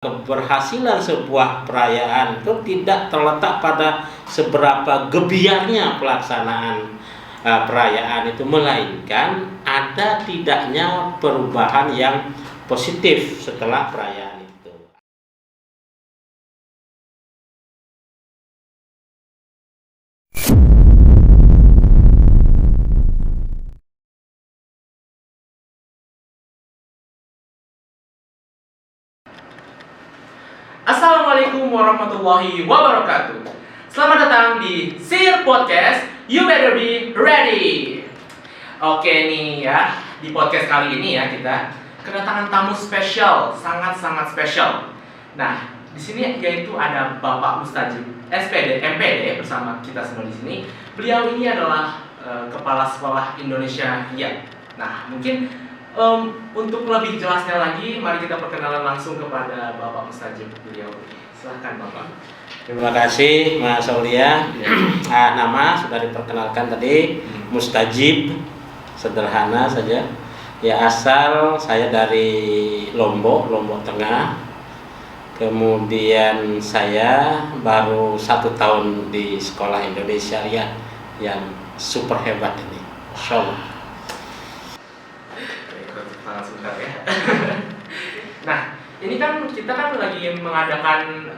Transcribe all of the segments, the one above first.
Keberhasilan sebuah perayaan itu tidak terletak pada seberapa gebiarnya pelaksanaan perayaan itu, melainkan ada tidaknya perubahan yang positif setelah perayaan itu. Assalamualaikum warahmatullahi wabarakatuh. Selamat datang di Sir Podcast. You better be ready. Oke nih ya, di podcast kali ini ya kita kedatangan tamu spesial, sangat-sangat spesial. Nah, di sini yaitu ada Bapak Mustajib SPD MPD bersama kita semua di sini. Beliau ini adalah Kepala Sekolah Indonesia ya. Nah, mungkin untuk lebih jelasnya lagi, mari kita perkenalan langsung kepada Bapak Mustajib beliau. Silahkan Bapak. Terima kasih Mas Aulia. Nama sudah diperkenalkan tadi, Mustajib, sederhana saja. Ya, asal saya dari Lombok Tengah. Kemudian saya baru 1 tahun di Sekolah Indonesia ya, yang super hebat ini. Masya Allah. Sebentar ya. Nah, ini kan kita kan lagi mengadakan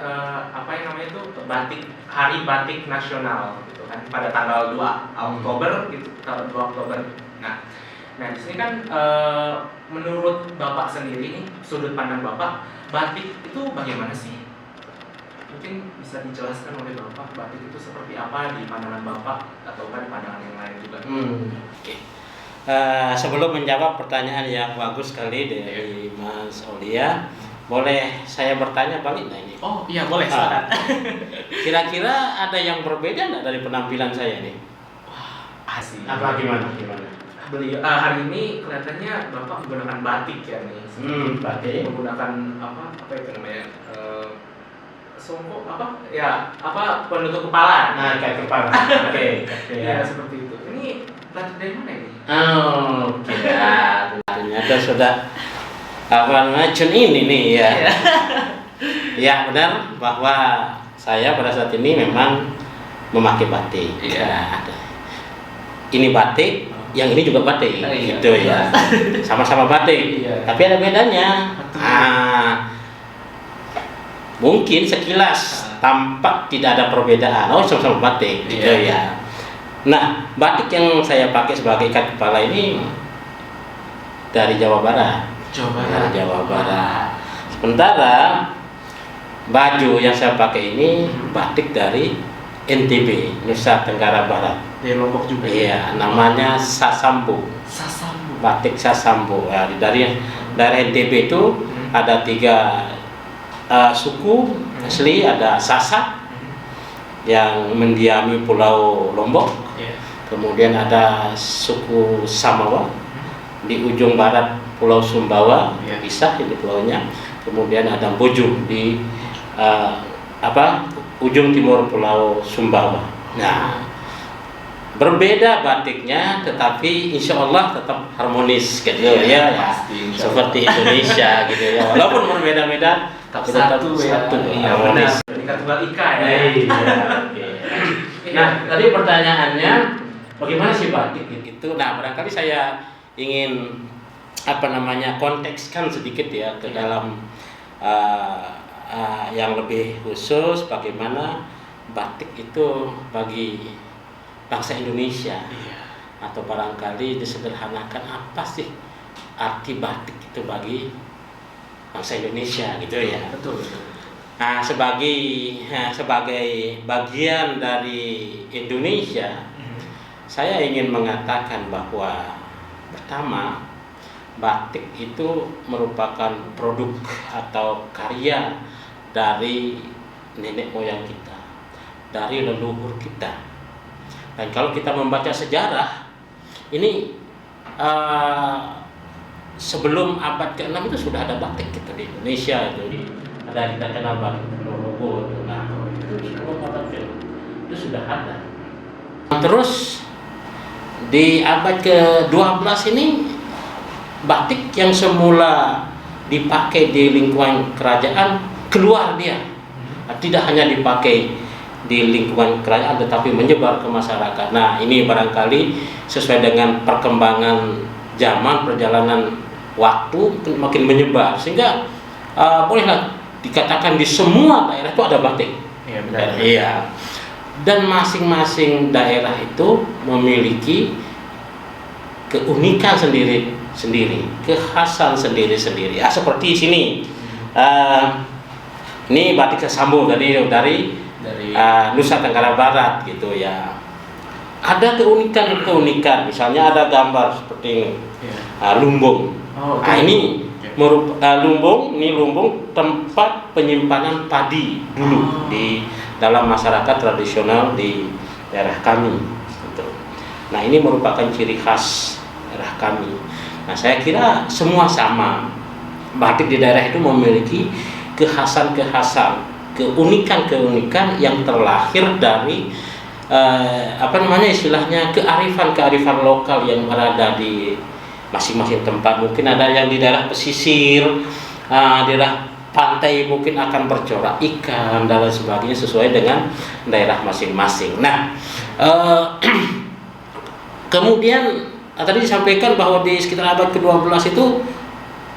apa yang namanya itu Hari Batik Nasional gitu kan, pada tanggal 2 Oktober gitu, tanggal 2 Oktober. Nah, di sini kan menurut Bapak sendiri nih, sudut pandang Bapak, batik itu bagaimana sih? Mungkin bisa dijelaskan oleh Bapak, batik itu seperti apa di pandangan Bapak atau di pandangan yang lain juga. Oke. Sebelum menjawab pertanyaan yang bagus sekali dari Mas Aulia, boleh saya bertanya balik ini? Oh iya, boleh. Silakan. Kira-kira ada yang berbeda nggak dari penampilan saya nih? Wah, asik. Apa gimana? Beliau hari ini kelihatannya Bapak menggunakan batik ya nih. Batik. Menggunakan apa itu namanya? Songkok penutup kepala. Nah, kayak kepala. Oke. Ya, seperti itu. Ini batik dari mana ini? Oke. Ternyata sudah Jun ini nih ya. Ya benar bahwa saya pada saat ini memang memakai batik. Iya. Ini batik, yang ini juga batik, gitu ya. Sama-sama batik, tapi ada bedanya. Mungkin sekilas tampak tidak ada perbedaan. Oh, sama-sama batik, gitu ya. Nah, batik yang saya pakai sebagai ikat kepala ini dari Jawa Barat. Jawa Barat. Sementara baju yang saya pakai ini batik dari NTB, Nusa Tenggara Barat. Dari Lombok juga. Iya, namanya Sasambu. Batik Sasambu. Ya, dari NTB itu ada 3 suku asli, ada Sasak yang mendiami Pulau Lombok. Kemudian ada suku Samawa di ujung barat Pulau Sumbawa, pisah ini pulaunya. Kemudian ada Bojo di ujung timur Pulau Sumbawa. Nah, berbeda batiknya, tetapi insya Allah tetap harmonis gitu ya. Seperti Indonesia gitu ya. Walaupun berbeda-beda, tapi tetap satu harmonis. Ikat tunggal ika ya. Nah, tadi pertanyaannya bagaimana sih batik itu? Nah, barangkali saya ingin kontekskan sedikit ya ke dalam yang lebih khusus, bagaimana batik itu bagi bangsa Indonesia, atau barangkali disederhanakan apa sih arti batik itu bagi bangsa Indonesia gitu ya. Betul. Nah, sebagai bagian dari Indonesia, saya ingin mengatakan bahwa pertama, batik itu merupakan produk atau karya dari nenek moyang kita, dari leluhur kita. Dan kalau kita membaca sejarah, ini sebelum abad ke-6 itu sudah ada batik kita di Indonesia itu. Ada kita kenal batik Ponorogo. Nah, itu sebelum abad ke-6 itu sudah ada. Terus di abad ke-12 ini batik yang semula dipakai di lingkungan kerajaan keluar dia, tidak hanya dipakai di lingkungan kerajaan tetapi menyebar ke masyarakat. Nah, ini barangkali sesuai dengan perkembangan zaman, perjalanan waktu makin menyebar sehingga bolehlah dikatakan di semua daerah itu ada batik. Iya, benar. Iya. Dan masing-masing daerah itu memiliki keunikan sendiri-sendiri, kekhasan sendiri-sendiri. Ya, seperti sini. Ini batik Sesambo dari Nusa Tenggara Barat gitu ya. Ada keunikan, misalnya ada gambar seperti ini, lumbung. Nah, ini lumbung tempat penyimpanan padi dulu di dalam masyarakat tradisional di daerah kami. Gitu. Nah, ini merupakan ciri khas daerah kami. Nah, saya kira semua sama. Batik di daerah itu memiliki kekhasan-kekhasan, keunikan-keunikan yang terlahir dari istilahnya kearifan lokal yang berada di masing-masing tempat. Mungkin ada yang di daerah pesisir, daerah pantai mungkin akan bercorak ikan dan lain sebagainya sesuai dengan daerah masing-masing. Nah, kemudian tadi disampaikan bahwa di sekitar abad ke-12 itu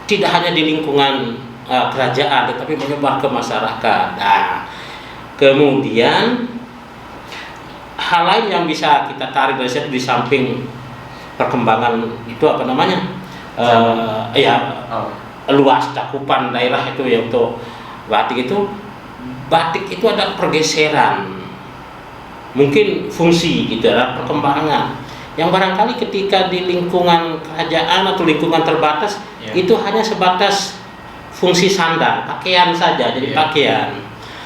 tidak hanya di lingkungan kerajaan tetapi menyebar ke masyarakat. Nah, kemudian hal lain yang bisa kita tarik dari situ di samping perkembangan itu luas cakupan daerah itu ya untuk batik itu ada pergeseran, mungkin fungsi gitu, ada perkembangan yang barangkali ketika di lingkungan kerajaan atau lingkungan terbatas itu hanya sebatas fungsi sandang, pakaian saja, jadi pakaian.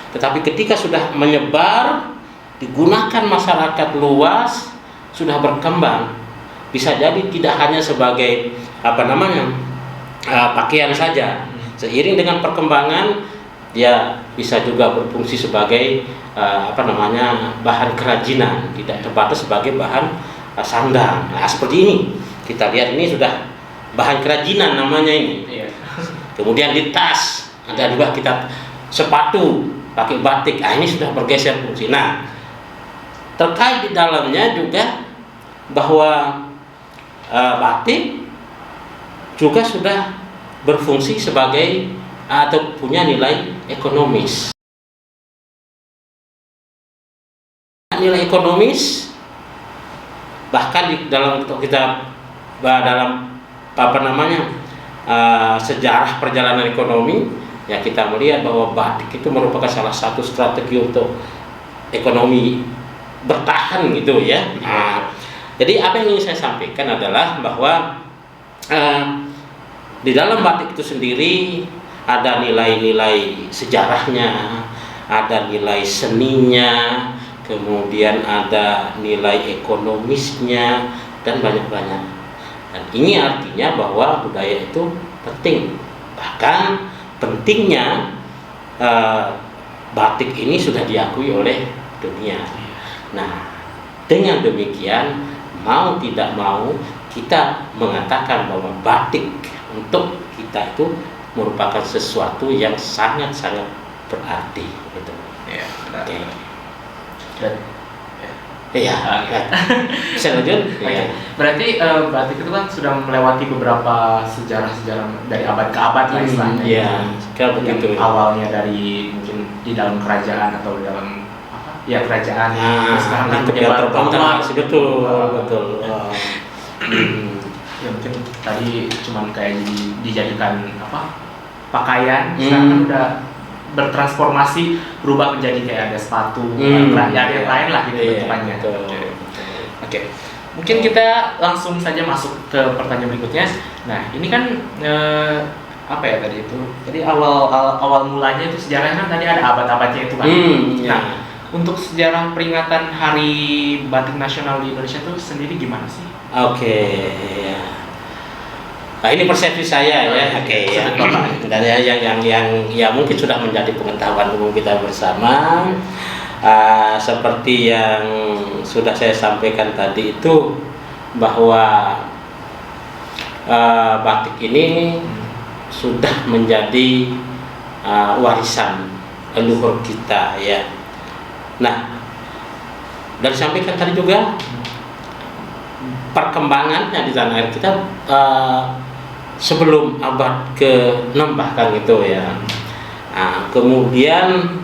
Tetapi ketika sudah menyebar, digunakan masyarakat luas, sudah berkembang, bisa jadi tidak hanya sebagai pakaian saja. Seiring dengan perkembangan, dia bisa juga berfungsi sebagai bahan kerajinan, tidak terbatas sebagai bahan sandang. Nah, seperti ini kita lihat, ini sudah bahan kerajinan namanya ini. Kemudian di tas ada juga kita sepatu pakai batik. Ini sudah bergeser fungsi. Nah, terkait di dalamnya juga bahwa batik juga sudah berfungsi sebagai atau punya nilai ekonomis. Nilai ekonomis bahkan dalam sejarah perjalanan ekonomi ya, kita melihat bahwa batik itu merupakan salah satu strategi untuk ekonomi bertahan gitu ya. Nah, jadi apa yang ingin saya sampaikan adalah bahwa di dalam batik itu sendiri ada nilai-nilai sejarahnya, ada nilai seninya, kemudian ada nilai ekonomisnya dan banyak-banyak. Dan ini artinya bahwa budaya itu penting. Bahkan pentingnya batik ini sudah diakui oleh dunia. Nah, dengan demikian mau tidak mau kita mengatakan bahwa batik untuk kita itu merupakan sesuatu yang sangat-sangat berarti. Gitu. Ya, benar. Okay. Dan bisa lanjut. Okay. Berarti batik itu kan sudah melewati beberapa sejarah-sejarah dari abad ke abad lah istilahnya. Iya, kalau begitu. Awalnya dari mungkin di dalam kerajaan atau dalam kerajaan. Sekarang kan menyebar keluar. Betul. Ya mungkin tadi cuman kayak dijadikan pakaian. Sekarang kan udah bertransformasi, berubah menjadi kayak ada sepatu, ada yang lain lah gitu bentukannya. Oke. Mungkin kita langsung saja masuk ke pertanyaan berikutnya. Nah, ini kan tadi itu? Jadi awal mulanya itu sejarahnya kan tadi ada abad-abadnya itu kan. Nah, untuk sejarah peringatan Hari Batik Nasional di Indonesia itu sendiri gimana sih? Nah, ini persepsi saya ya, dan yang mungkin sudah menjadi pengetahuan umum kita bersama, seperti yang sudah saya sampaikan tadi itu bahwa batik ini sudah menjadi warisan leluhur kita ya. Nah, dan disampaikan tadi juga perkembangannya di tanah air kita sebelum abad ke-6 bahkan gitu ya. Kemudian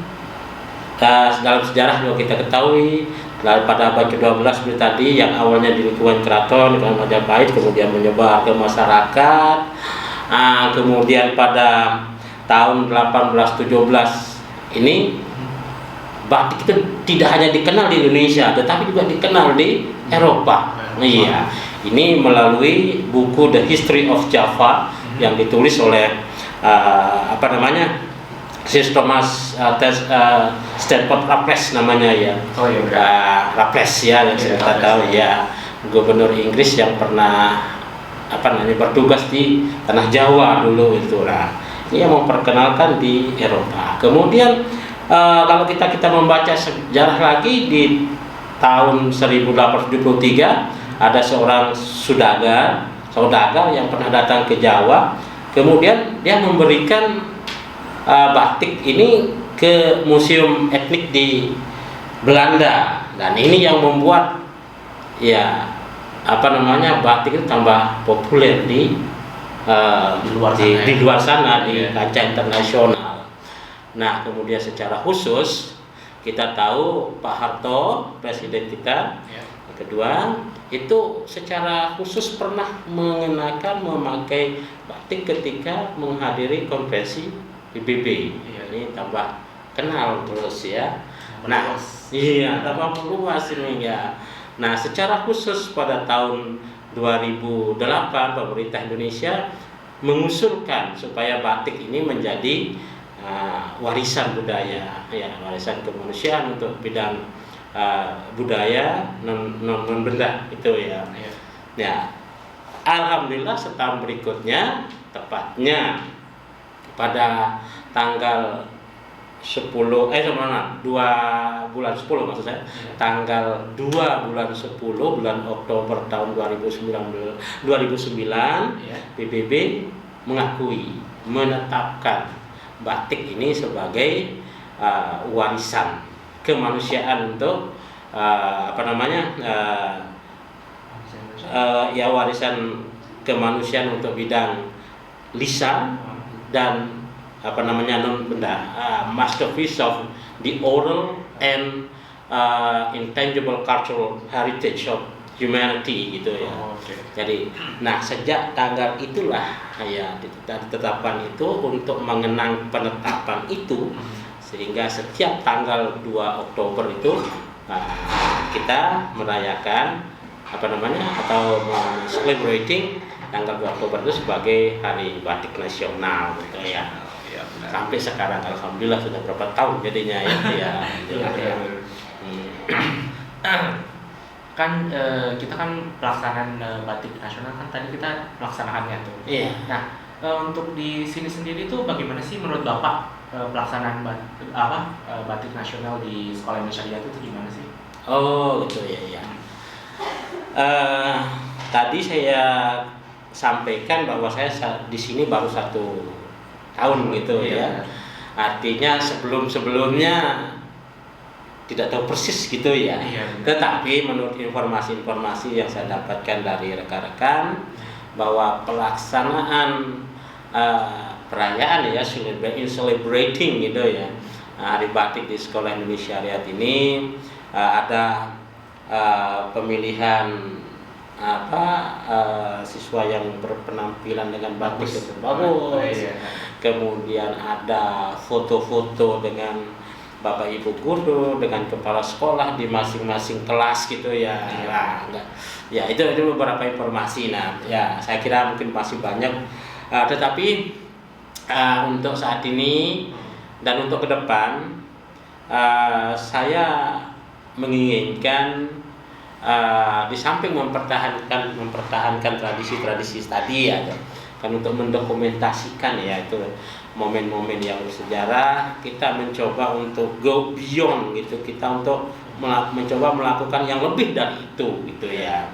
dalam sejarah juga kita ketahui pada abad ke-12 seperti tadi yang awalnya di lingkungan keraton, lingkungan Majapahit, kemudian menyebar ke masyarakat. Kemudian pada tahun 1817 ini batik itu tidak hanya dikenal di Indonesia, tetapi juga dikenal di Eropa. Iya, ini melalui buku The History of Java yang ditulis oleh Sir Thomas Stanford Raffles namanya ya. Oh iya. Raffles ya, yang kita tahu ya, gubernur Inggris yang pernah bertugas di tanah Jawa dulu itulah. Ini yang memperkenalkan di Eropa. Kemudian kalau kita membaca sejarah lagi di tahun 1873 ada seorang saudagar yang pernah datang ke Jawa. Kemudian dia memberikan batik ini ke museum etnik di Belanda, dan ini yang membuat batik itu tambah populer di luar sana di kancah internasional. Nah, kemudian secara khusus kita tahu Pak Harto, presiden kita kedua, itu secara khusus pernah memakai batik ketika menghadiri konferensi PBB. Ini tambah kenal terus ya. Nah, tambah meluas ini ya. Nah, secara khusus pada tahun 2008 pemerintah Indonesia mengusulkan supaya batik ini menjadi warisan budaya, warisan kemanusiaan untuk bidang budaya non benda itu ya. Ya, alhamdulillah setahun berikutnya, tepatnya pada tanggal 2 bulan 10 maksud saya, tanggal 2 bulan 10 bulan Oktober tahun 2009 PBB menetapkan batik ini sebagai warisan kemanusiaan untuk warisan kemanusiaan untuk bidang lisan dan non benda, masterpiece of the oral and intangible cultural heritage of humanity gitu ya. Jadi, nah sejak tanggal itulah ditetapkan itu untuk mengenang penetapan itu, sehingga setiap tanggal 2 Oktober itu kita merayakan atau celebrating tanggal 2 Oktober itu sebagai Hari Batik Nasional gitu ya. Sampai sekarang alhamdulillah sudah berapa tahun jadinya ya. Kan kita kan pelaksanaan batik nasional kan tadi kita melaksanakannya tuh. Iya. Nah, untuk di sini sendiri tuh bagaimana sih menurut Bapak pelaksanaan batik nasional di Sekolah Indonesia Syariah itu gimana sih? Oh, gitu ya. Tadi saya sampaikan bahwa saya di sini baru 1 tahun gitu ya. Artinya sebelumnya tidak tahu persis gitu ya. Tetapi menurut informasi-informasi yang saya dapatkan dari rekan-rekan bahwa pelaksanaan perayaan celebrating gitu ya, Hari Batik di Sekolah Indonesia Syariah ini ada pemilihan siswa yang berpenampilan dengan batik itu bagus. Kemudian ada foto-foto dengan Bapak Ibu guru, dengan kepala sekolah di masing-masing kelas gitu ya. Itu beberapa informasi. Nah, ya saya kira mungkin masih banyak, tetapi untuk saat ini dan untuk ke depan saya menginginkan di samping mempertahankan tradisi-tradisi tadi ya, kan untuk mendokumentasikan ya itu momen-momen yang bersejarah, kita mencoba untuk go beyond gitu, kita untuk mencoba melakukan yang lebih dari itu gitu ya.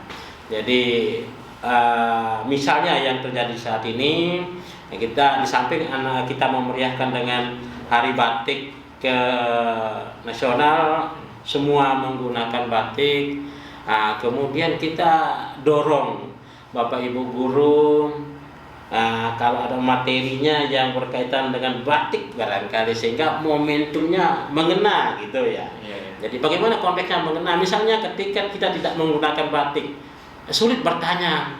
Jadi misalnya yang terjadi saat ini, Ya, kita di samping kita memeriahkan dengan Hari Batik ke nasional, semua menggunakan batik. Kemudian kita dorong Bapak Ibu guru, kalau ada materinya yang berkaitan dengan batik barangkali, sehingga momentumnya mengena gitu ya. Jadi bagaimana konteksnya mengena? Misalnya ketika kita tidak menggunakan batik, sulit bertanya,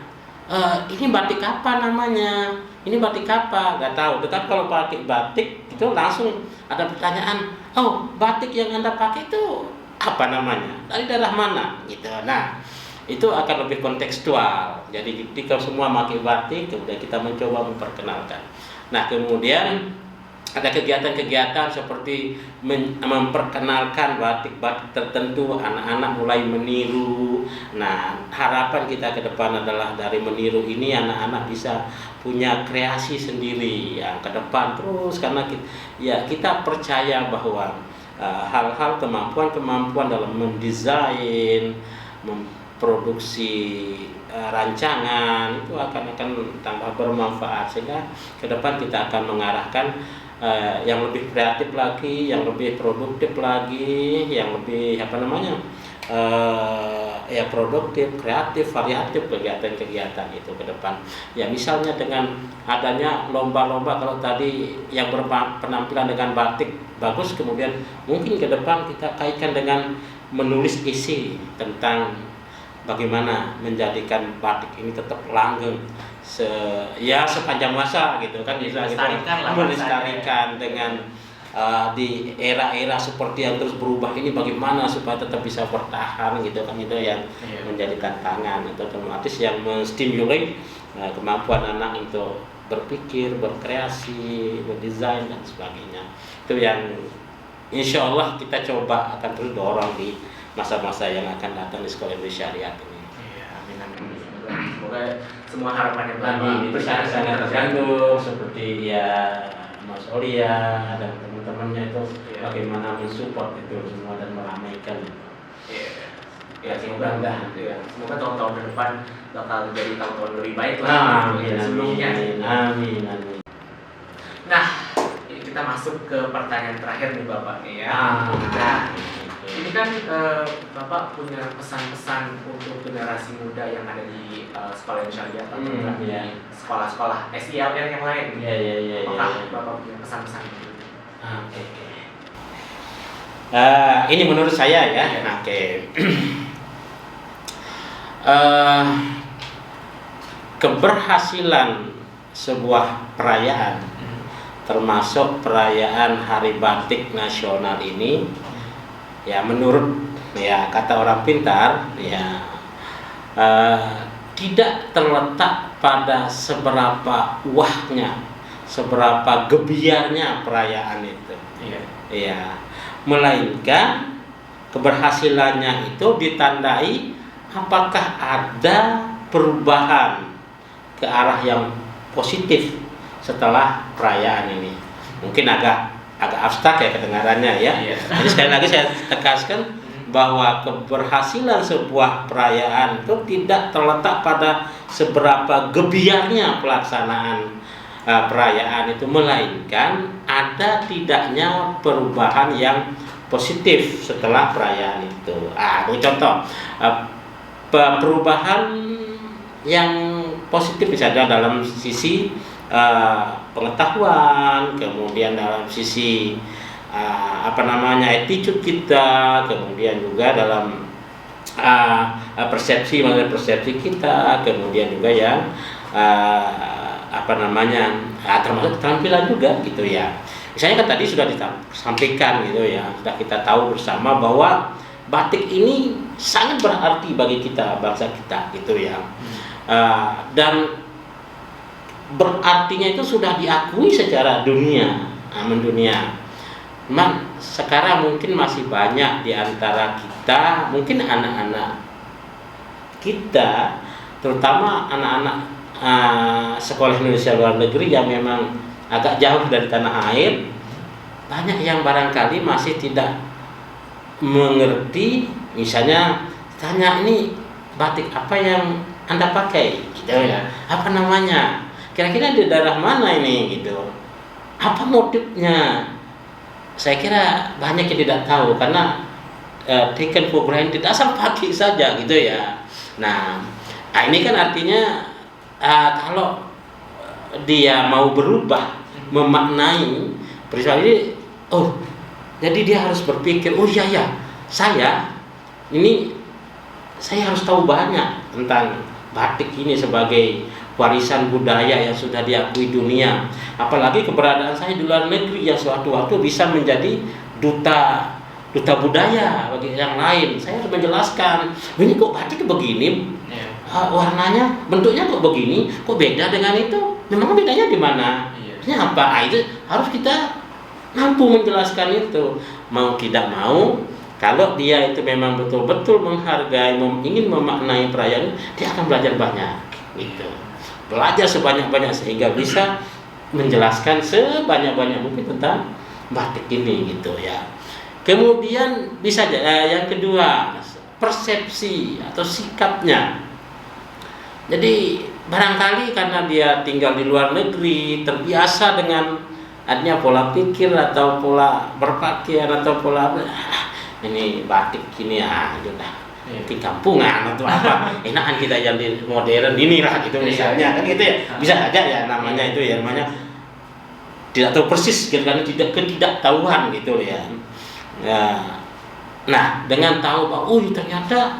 ini batik apa namanya? Ini batik apa? Nggak tahu. Tetapi kalau pakai batik itu langsung ada pertanyaan, oh batik yang Anda pakai itu apa namanya? Dari daerah mana? Gitu. Nah, itu akan lebih kontekstual. Jadi ketika semua pakai batik, kemudian kita mencoba memperkenalkan. Nah, kemudian ada kegiatan-kegiatan seperti memperkenalkan batik-batik tertentu, anak-anak mulai meniru. Nah, harapan kita ke depan adalah dari meniru ini anak-anak bisa punya kreasi sendiri yang ke depan terus, karena kita percaya bahwa hal-hal kemampuan dalam mendesain, memproduksi rancangan itu akan tambah bermanfaat, sehingga ke depan kita akan mengarahkan yang lebih kreatif lagi, yang lebih produktif lagi, yang lebih produktif, kreatif, variatif kegiatan-kegiatan itu ke depan. Ya misalnya dengan adanya lomba-lomba, kalau tadi yang berpenampilan dengan batik bagus, kemudian mungkin ke depan kita kaitkan dengan menulis isi tentang bagaimana menjadikan batik ini tetap langgeng sepanjang masa gitu kan, bisa melestarikan dengan di era-era seperti yang terus berubah ini, bagaimana supaya tetap bisa bertahan gitu kan, itu yang menjadi tantangan. Itu otomatis yang menstimulate kemampuan anak untuk berpikir, berkreasi, berdesain dan sebagainya. Itu yang insya Allah kita coba akan terus dorong di masa-masa yang akan datang di Sekolah Indonesia Syariat ini. Semoga semua harapannya itu sangat tergantung seperti Mas Olia dan teman-temannya itu bagaimana mensupport itu semua dan meramaikan. Semoga tahun-tahun ke depan bakal jadi tahun-tahun lebih baik Amin. sebelumnya. Amin. Nah, kita masuk ke pertanyaan terakhir nih Bapak nih ya. Ini kan Bapak punya pesan-pesan untuk generasi muda yang ada di sekolah syariah atau sekolah-sekolah SILN yang lain. Apakah Bapak punya pesan-pesan? Ini menurut saya ya. Keberhasilan sebuah perayaan, termasuk perayaan Hari Batik Nasional ini, ya menurut kata orang pintar tidak terletak pada seberapa wahnya, seberapa gebiarnya perayaan itu, melainkan keberhasilannya itu ditandai apakah ada perubahan ke arah yang positif setelah perayaan ini. Mungkin agak abstrak ya kedengarannya ya. Jadi sekali lagi saya tegaskan bahwa keberhasilan sebuah perayaan itu tidak terletak pada seberapa gebiarnya pelaksanaan perayaan itu, melainkan ada tidaknya perubahan yang positif setelah perayaan itu. Contoh perubahan yang positif misalnya dalam sisi pengetahuan, kemudian dalam sisi attitude kita, kemudian juga dalam persepsi kita, kemudian juga yang termasuk keterampilan juga gitu ya. Misalnya kan tadi sudah disampaikan gitu ya, sudah kita tahu bersama bahwa batik ini sangat berarti bagi kita, bangsa kita gitu ya. Dan berartinya itu sudah diakui secara mendunia. Memang sekarang mungkin masih banyak di antara kita, mungkin anak-anak kita, terutama anak-anak sekolah Indonesia luar negeri yang memang agak jauh dari tanah air, banyak yang barangkali masih tidak mengerti. Misalnya tanya, ini batik apa yang Anda pakai gitu ya, apa namanya. kira-kira di daerah mana ini gitu. Apa motifnya? Saya kira banyak yang tidak tahu karena taken for granted, asal pakai saja gitu ya. Nah, ini kan artinya kalau dia mau berubah memaknai peristiwa ini, jadi dia harus berpikir, saya harus tahu banyak tentang batik ini sebagai warisan budaya yang sudah diakui dunia. Apalagi keberadaan saya di luar negeri yang suatu waktu bisa menjadi duta budaya bagi yang lain. Saya harus menjelaskan, ini kok batik begini, warnanya, bentuknya kok begini, kok beda dengan itu. Memang bedanya di mana? Ini apa? Itu harus kita mampu menjelaskan itu. Mau tidak mau, kalau dia itu memang betul-betul menghargai, ingin memaknai perayaan, dia akan belajar banyak gitu. Belajar sebanyak-banyak sehingga bisa menjelaskan sebanyak-banyak mungkin tentang batik ini gitu ya. Kemudian bisa yang kedua, persepsi atau sikapnya. Jadi barangkali karena dia tinggal di luar negeri, terbiasa dengan artinya pola pikir atau pola berpakaian atau pola ini batik gini udah di kampungan atau apa, enakan kita yang di modern inilah gitu misalnya, kan gitu ya, bisa saja ya namanya itu ya, namanya tidak tahu persis gitu kan, ketidaktahuan gitu ya. Nah, dengan tahu bahwa ternyata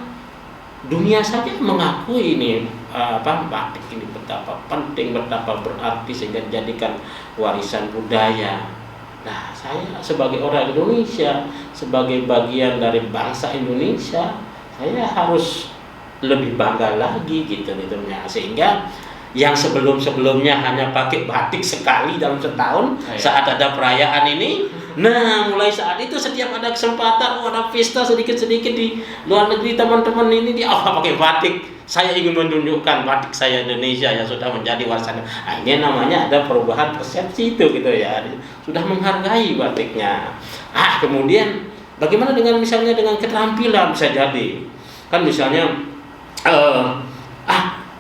dunia saja mengakui ini batik ini betapa penting, betapa berarti sehingga dijadikan warisan budaya. Nah, saya sebagai orang Indonesia, sebagai bagian dari bangsa Indonesia, saya harus lebih bangga lagi gitu sehingga yang sebelumnya hanya pakai batik sekali dalam setahun saat ada perayaan ini, nah mulai saat itu setiap ada kesempatan, ada pesta sedikit-sedikit di luar negeri, teman-teman ini dia pakai batik. Saya ingin menunjukkan batik saya Indonesia yang sudah menjadi warisan. Ini namanya ada perubahan persepsi itu gitu ya, sudah menghargai batiknya. Kemudian bagaimana dengan misalnya dengan keterampilan, bisa jadi kan misalnya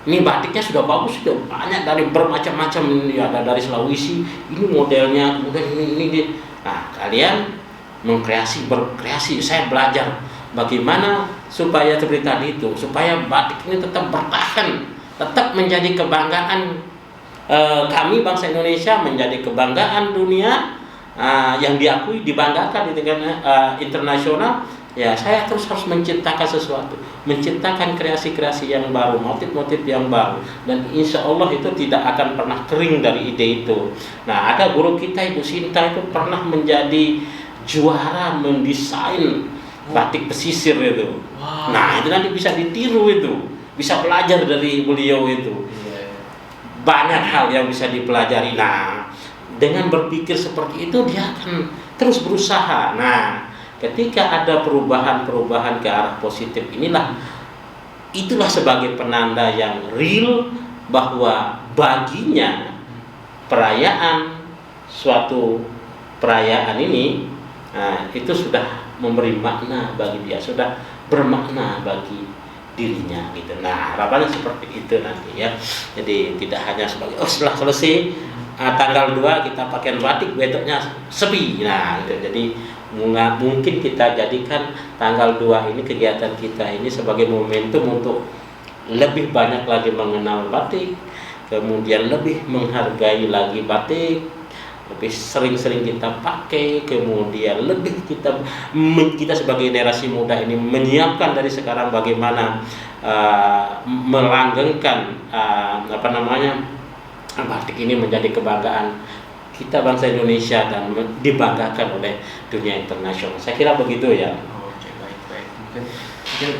ini batiknya sudah bagus, sudah banyak dari bermacam-macam, ada dari Sulawesi, ini modelnya, kemudian ini. Nah, kalian berkreasi, saya belajar bagaimana supaya seperti tadi itu, supaya batik ini tetap bertahan, tetap menjadi kebanggaan kami bangsa Indonesia, menjadi kebanggaan dunia, yang diakui, dibanggakan di tingkat internasional. Ya, saya terus harus menciptakan sesuatu, menciptakan kreasi-kreasi yang baru, motif-motif yang baru, dan insya Allah itu tidak akan pernah kering dari ide itu. Nah, ada guru kita Ibu Sinta itu pernah menjadi juara mendesain batik pesisir itu. Wow. Nah, itu nanti bisa ditiru itu, bisa belajar dari beliau itu. Banyak hal yang bisa dipelajari. Nah, dengan berpikir seperti itu dia akan terus berusaha. Nah, ketika ada perubahan-perubahan ke arah positif itulah sebagai penanda yang real bahwa baginya suatu perayaan ini itu sudah memberi makna bagi dia, sudah bermakna bagi dirinya gitu. Nah, harapannya seperti itu nanti ya. Jadi tidak hanya sebagai setelah selesai tanggal 2 kita pakai batik, besoknya sepi. Nah, gitu. Jadi mungkin kita jadikan tanggal 2 ini, kegiatan kita ini sebagai momentum untuk lebih banyak lagi mengenal batik, kemudian lebih menghargai lagi batik, lebih sering-sering kita pakai, kemudian lebih kita sebagai generasi muda ini menyiapkan dari sekarang bagaimana melanggengkan batik ini menjadi kebanggaan kita bangsa Indonesia dan dibanggakan oleh dunia internasional. Saya kira begitu ya. Oke, baik. Mungkin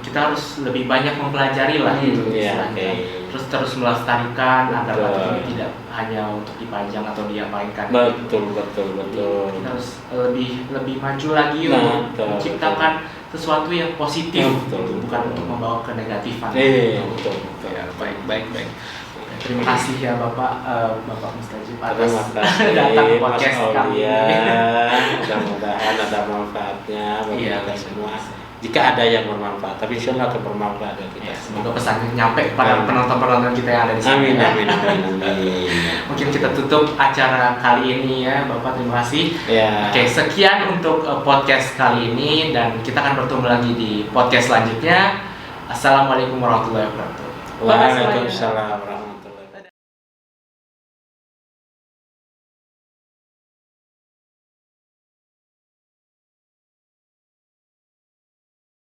kita harus lebih banyak mempelajari lah itu istilahnya. Terus melestarikan agar batik ini tidak hanya untuk dipajang atau diapainkan. Betul. Kita harus lebih maju lagi untuk menciptakan sesuatu yang positif, bukan untuk membawa kenegatifan. Betul. Ya, baik. Terima kasih ya Bapak Mustajib atas datang ke podcast kami. Mudah-mudahan ada manfaatnya bagi kita semua. jika ada yang bermanfaat, tapi insya Allah akan bermanfaat bagi kita. Ya, semoga pesannya nyampe kepada penonton-penonton kita yang ada di sini. Amin, ya. amin, amin, amin. Mungkin kita tutup acara kali ini ya, Bapak. Terima kasih. Ya. Oke, sekian untuk podcast kali ini dan kita akan bertemu lagi di podcast selanjutnya. Assalamualaikum warahmatullahi wabarakatuh. Bye-bye semuanya. Waalaikumsalam warahmatullahi wabarakatuh.